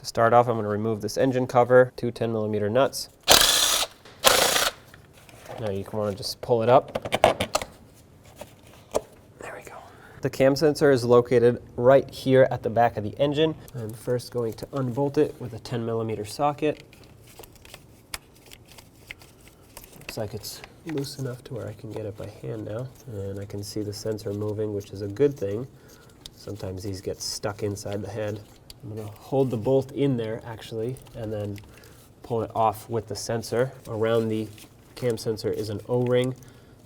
Start off, I'm going to remove this engine cover, two 10mm nuts. Now you can want to just pull it up. There we go. The cam sensor is located right here at the back of the engine. I'm first going to unbolt it with a 10mm socket. Looks like it's loose enough to where I can get it by hand now. And I can see the sensor moving, which is a good thing. Sometimes these get stuck inside the head. I'm going to hold the bolt in there actually, and then pull it off with the sensor. Around the cam sensor is an O-ring,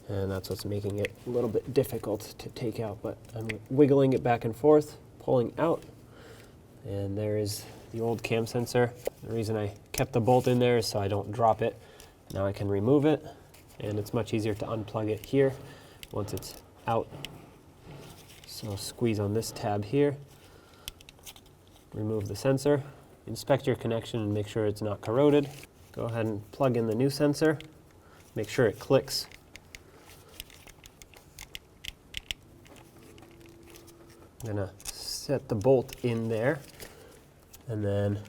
and that's what's making it a little bit difficult to take out, but I'm wiggling it back and forth, pulling out, and there is the old cam sensor. The reason I kept the bolt in there is so I don't drop it. Now I can remove it, and it's much easier to unplug it here once it's out. So squeeze on this tab here, remove the sensor, inspect your connection and make sure it's not corroded. Go ahead and plug in the new sensor, make sure it clicks. I'm gonna set the bolt in there and then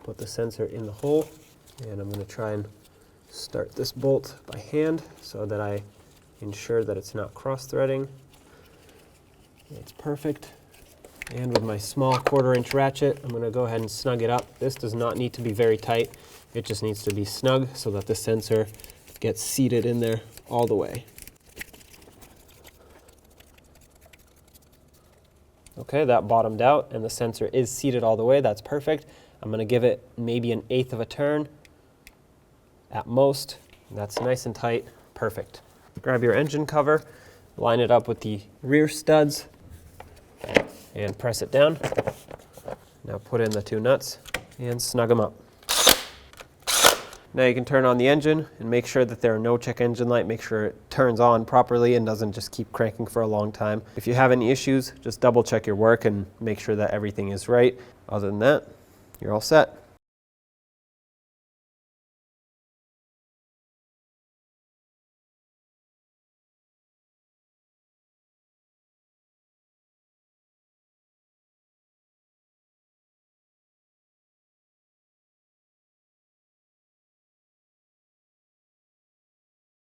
put the sensor in the hole, and I'm gonna try and start this bolt by hand so that I ensure that it's not cross-threading. It's perfect. And with my small 1/4-inch ratchet, I'm going to go ahead and snug it up. This does not need to be very tight. It just needs to be snug so that the sensor gets seated in there all the way. Okay, that bottomed out and the sensor is seated all the way. That's perfect. I'm going to give it maybe 1/8 of a turn at most. That's nice and tight. Perfect. Grab your engine cover, line it up with the rear studs, and press it down. Now put in the two nuts and snug them up. Now you can turn on the engine and make sure that there are no check engine light. Make sure it turns on properly and doesn't just keep cranking for a long time. If you have any issues, just double check your work and make sure that everything is right. Other than that, you're all set.